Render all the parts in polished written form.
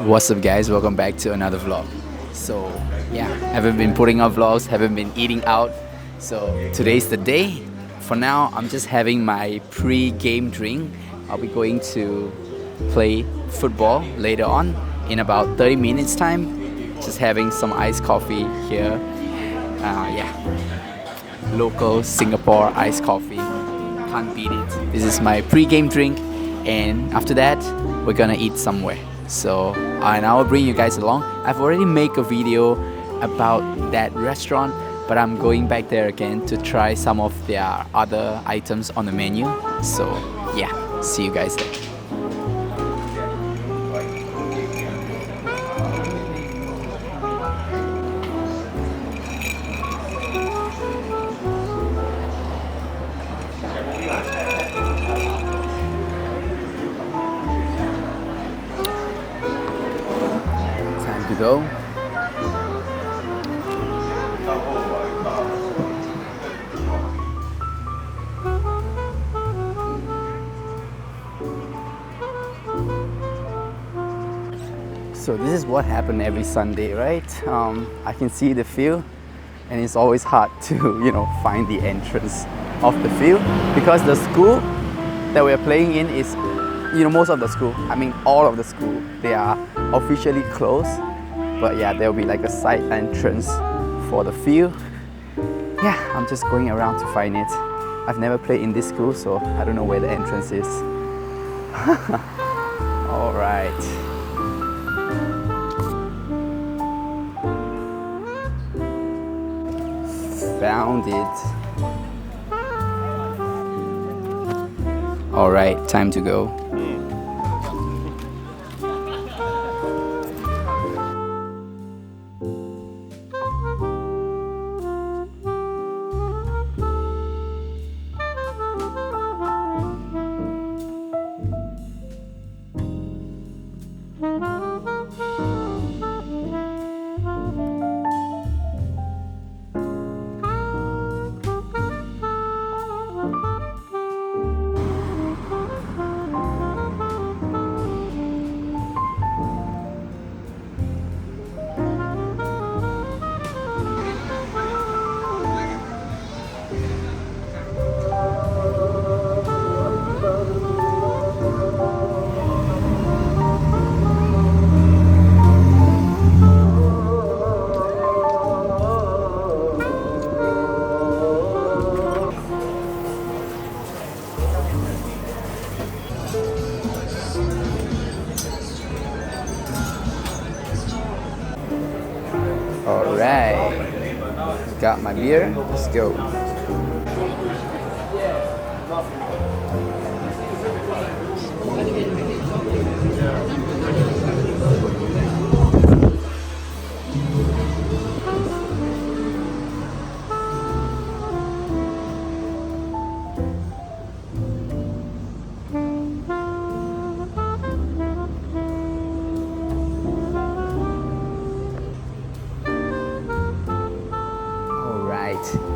What's up guys, welcome back to another vlog. So yeah, haven't been putting out vlogs, haven't been eating out, so today's the day. For now I'm just having my pre-game drink. I'll be going to play football later on in about 30 minutes time. Just having some iced coffee here. Yeah, local Singapore iced coffee, can't beat it. This is my pre-game drink, and after that we're gonna eat somewhere. So and I will bring you guys along. I've already made a video about that restaurant, but I'm going back there again to try some of their other items on the menu. So yeah, see you guys there. Time to go. So this is what happened every Sunday, right? I can see the field, and it's always hard to find the entrance of the field because the school that we're playing in is most of the school, I mean all of the school, they are officially closed. But yeah, there'll be like a side entrance for the field. Yeah, I'm just going around to find it. I've never played in this school, so I don't know where the entrance is. All right. Found it. All right, time to go. All right, got my beer, let's go.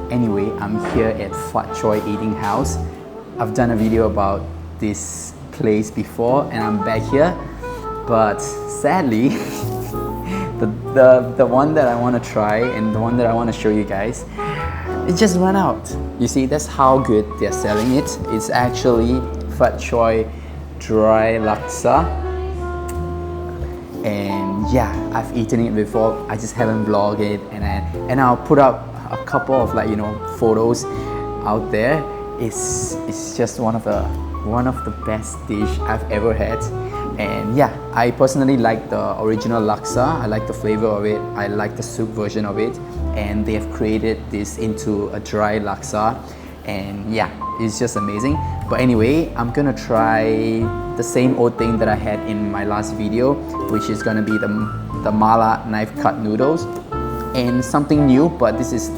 Anyway, I'm here at Fat Choi Eating House. I've done a video about this place before and I'm back here, but sadly the one that I want to try and the one that I want to show you guys, it just ran out. You see, that's how good they're selling it. It's actually Fat Choi Dry Laksa, and yeah, I've eaten it before. I just haven't vlogged it, and I'll put up a couple of photos out there. It's just one of the best dish I've ever had. And yeah, I personally like the original laksa. I like the flavor of it. I like the soup version of it, and they have created this into a dry laksa, and yeah, it's just amazing. But anyway, I'm gonna try the same old thing that I had in my last video, which is gonna be the mala knife cut noodles, and something new, but this is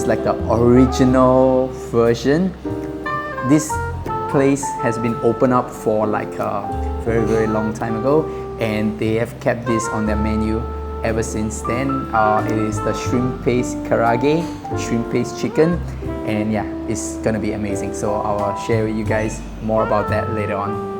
like the original version. This place has been opened up for like a very long time ago, and they have kept this on their menu ever since then. It is the shrimp paste karaage, shrimp paste chicken, and yeah, it's gonna be amazing. So I'll share with you guys more about that later on.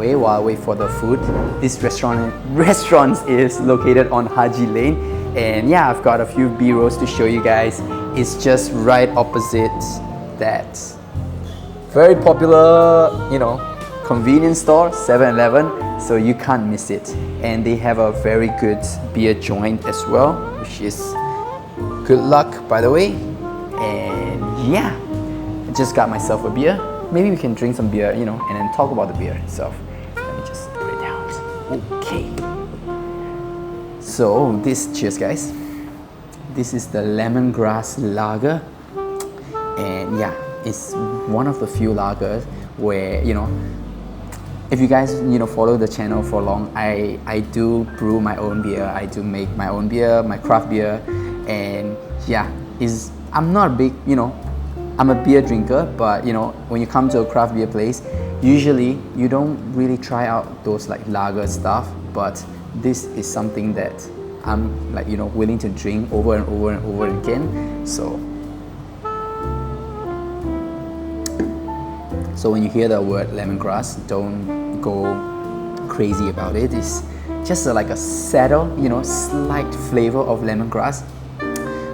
way while I wait for the food. This restaurant is located on Haji Lane, and yeah, I've got a few B-rolls to show you guys. It's just right opposite that very popular, you know, convenience store, 7-Eleven, so you can't miss it. And they have a very good beer joint as well, which is Good Luck, by the way. And yeah, I just got myself a beer. Maybe we can drink some beer, you know, and then talk about the beer itself. Let me just put it down. Okay. So cheers guys. This is the Lemongrass Lager. And yeah, it's one of the few lagers where, you know, if you guys, you know, follow the channel for long, I do brew my own beer. I do make my own beer, my craft beer. And yeah, I'm not a big, you know, I'm a beer drinker, but you know, when you come to a craft beer place, usually you don't really try out those like lager stuff, but this is something that I'm like, you know, willing to drink over and over and over again. So when you hear the word lemongrass, don't go crazy about it. It's just like a subtle, you know, slight flavor of lemongrass.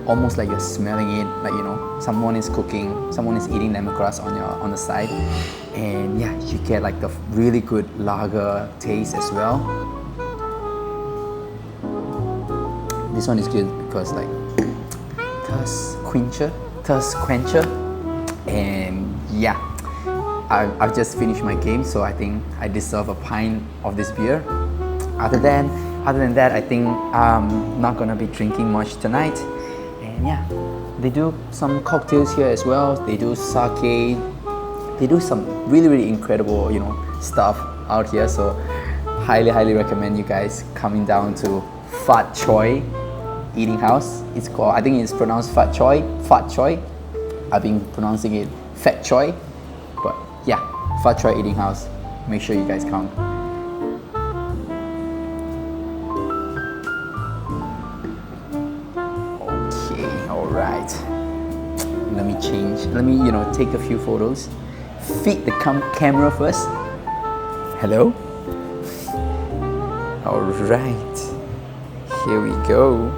Almost like you're smelling it, like, you know, someone is cooking, someone is eating lemongrass on the side, and yeah, you get like the really good lager taste as well. This one is good because like thirst quencher, and yeah, I've just finished my game, so I think I deserve a pint of this beer. Other than that, I think I'm not gonna be drinking much tonight. And yeah, they do some cocktails here as well. They do sake. They do some really incredible, you know, stuff out here. So highly recommend you guys coming down to Fat Choi Eating House. It's called, I think it's pronounced Fat Choi. I've been pronouncing it Fat Choi, but yeah, Fat Choi Eating House. Make sure you guys come. Right, let me you know, take a few photos, feed the camera first. Hello. All right, here we go.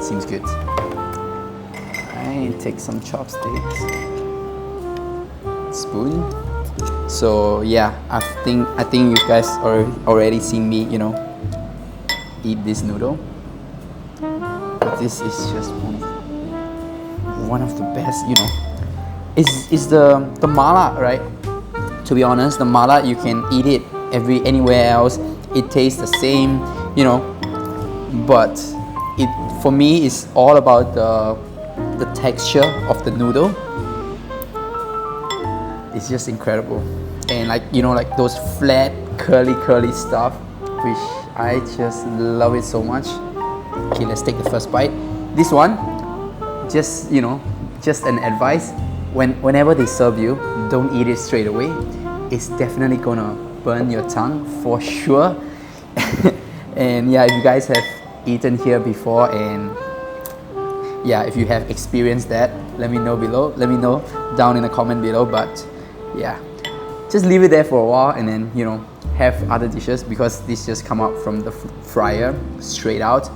Seems good. I take some chopsticks, spoon. So yeah, I think you guys already seen me, you know, eat this noodle. But this is just one of the best, you know. Is the mala, right? To be honest, the mala, you can eat it anywhere else. It tastes the same, you know, but for me, it's all about the texture of the noodle. It's just incredible. And like, you know, like those flat curly stuff, which I just love it so much. Okay, let's take the first bite. This one, just, you know, just an advice, whenever they serve you, don't eat it straight away. It's definitely gonna burn your tongue for sure. And yeah, if you guys have eaten here before, and yeah, if you have experienced that, let me know below. Let me know down in the comment below. But yeah, just leave it there for a while and then, you know, have other dishes, because this just come out from the fryer straight out,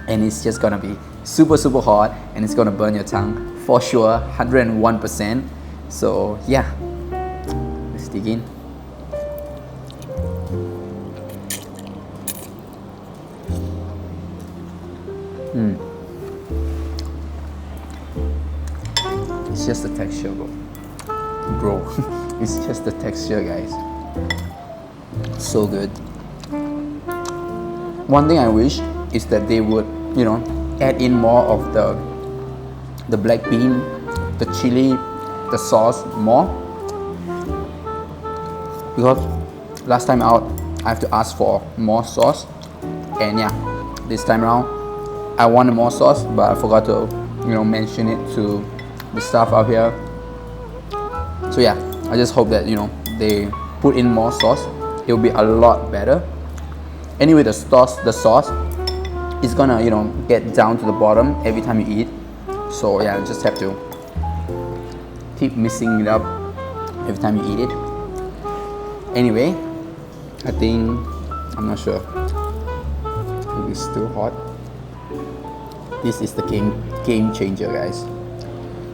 and it's just gonna be super hot, and it's gonna burn your tongue for sure, 101%. So yeah, let's dig in. It's just the texture, bro. It's just the texture, guys. So good. One thing I wish is that they would, you know, add in more of the black bean, the chili, the sauce more, because last time out I have to ask for more sauce, and yeah, this time around I wanted more sauce, but I forgot to, you know, mention it to the staff out here. So yeah, I just hope that, you know, they put in more sauce, it'll be a lot better. Anyway, the sauce is gonna, you know, get down to the bottom every time you eat. So yeah, you just have to keep mixing it up every time you eat it. Anyway, I think, I'm not sure, maybe it's still hot. This is the game changer, guys.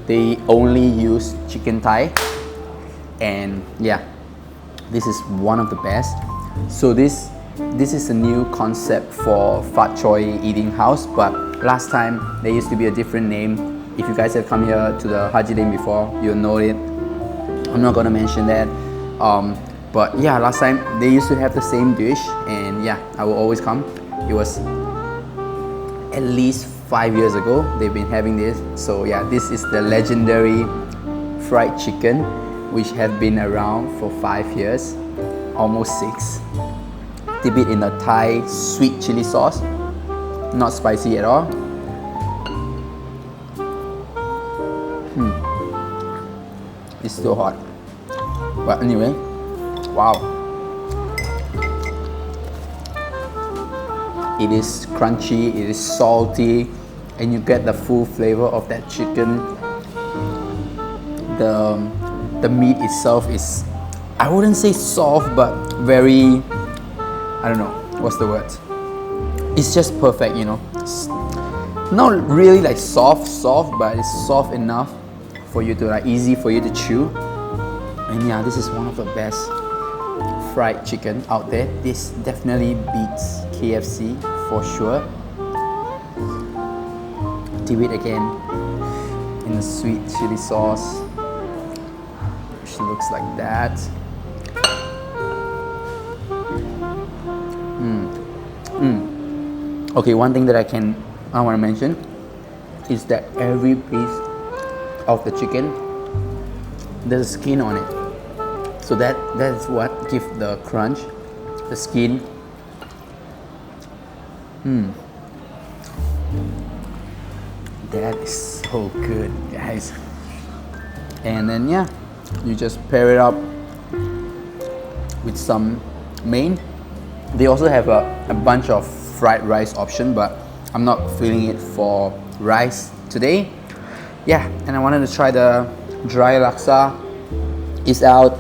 They only use chicken thigh, and yeah, this is one of the best. So this is a new concept for Fat Choi Eating House, but last time there used to be a different name. If you guys have come here to the Haji Lane before, you'll know it. I'm not gonna mention that. But yeah, last time they used to have the same dish, and yeah, I will always come. It was at least 5 years ago they've been having this. So yeah, this is the legendary fried chicken, which have been around for 5 years, almost 6. Dip it in a Thai sweet chili sauce, not spicy at all. It's still hot, but anyway, wow. It is crunchy, it is salty, and you get the full flavor of that chicken. The meat itself is, I wouldn't say soft, but very, I don't know, what's the word? It's just perfect, you know. It's not really like soft, but it's soft enough for you to, like, easy for you to chew. And yeah, this is one of the best fried chicken out there. This definitely beats KFC for sure. Dip it again in the sweet chili sauce, which looks like that. Okay, one thing that I want to mention is that every piece of the chicken, there's a skin on it. So that's what gives the crunch, the skin. That is so good, guys. And then yeah, you just pair it up with some main. They also have a bunch of fried rice option, but I'm not feeling it for rice today. Yeah, and I wanted to try the dry laksa. It's out,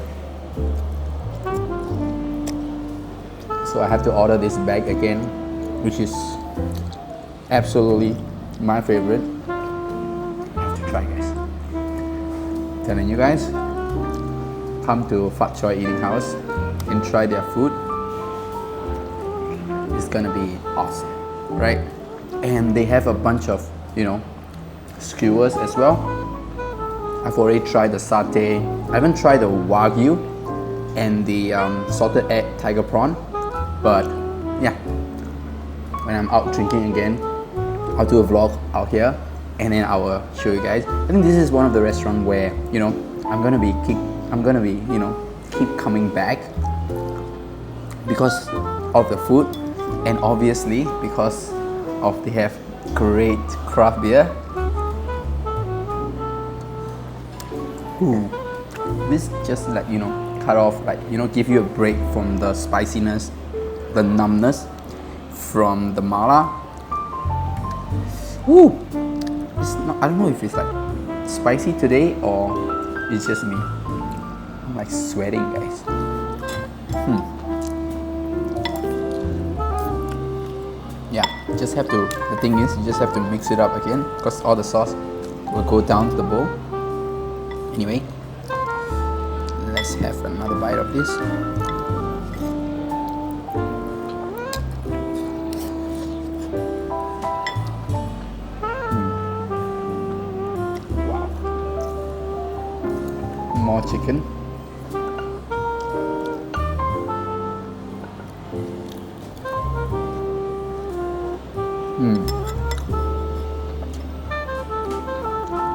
so I have to order this bag again, which is absolutely my favorite. I have to try, guys. Telling you guys, come to Fat Choi Eating House and try their food. It's gonna be awesome, right? And they have a bunch of, you know, skewers as well. I've already tried the satay. I haven't tried the wagyu and the salted egg tiger prawn, but yeah, when I'm out drinking again, I'll do a vlog out here and then I will show you guys. I think this is one of the restaurants where, you know, I'm gonna be you know, keep coming back because of the food, and obviously because of they have great craft beer. This just, like, you know, cut off, like, you know, give you a break from the spiciness, the numbness from the mala. It's not, I don't know if it's like spicy today or it's just me. I'm like sweating, guys. Yeah, just have to, the thing is, you just have to mix it up again because all the sauce will go down to the bowl. Anyway, let's have another bite of this. Wow. More chicken.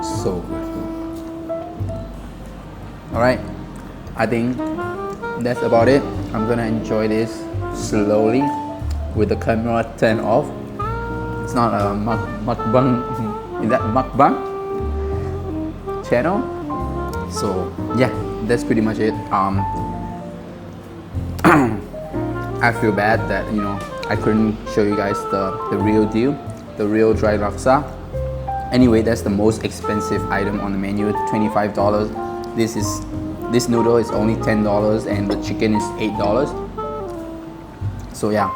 So good. Alright, I think that's about it. I'm gonna enjoy this slowly with the camera turned off. It's not a mukbang, is that mukbang channel? So yeah, that's pretty much it. I feel bad that, you know, I couldn't show you guys the real deal, the real dry laksa. Anyway, that's the most expensive item on the menu, $25. This noodle is only $10 and the chicken is $8. So yeah,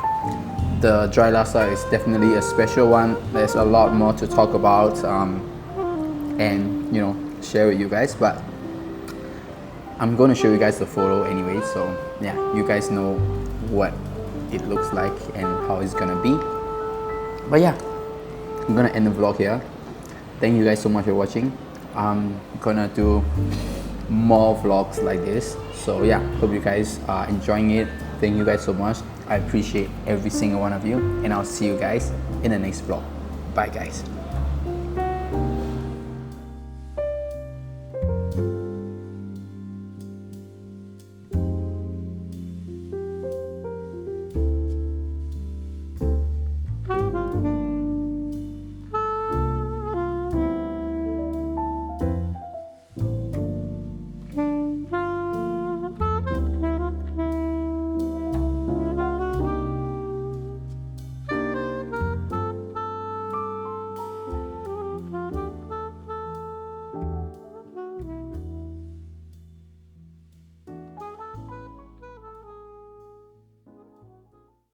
the dry laksa is definitely a special one. There's a lot more to talk about and, you know, share with you guys, but I'm going to show you guys the photo anyway, so yeah, you guys know what it looks like and how it's gonna be. But yeah, I'm gonna end the vlog here. Thank you guys so much for watching. I'm gonna do more vlogs like this, so yeah, hope you guys are enjoying it. Thank you guys so much. I appreciate every single one of you, and I'll see you guys in the next vlog. Bye guys.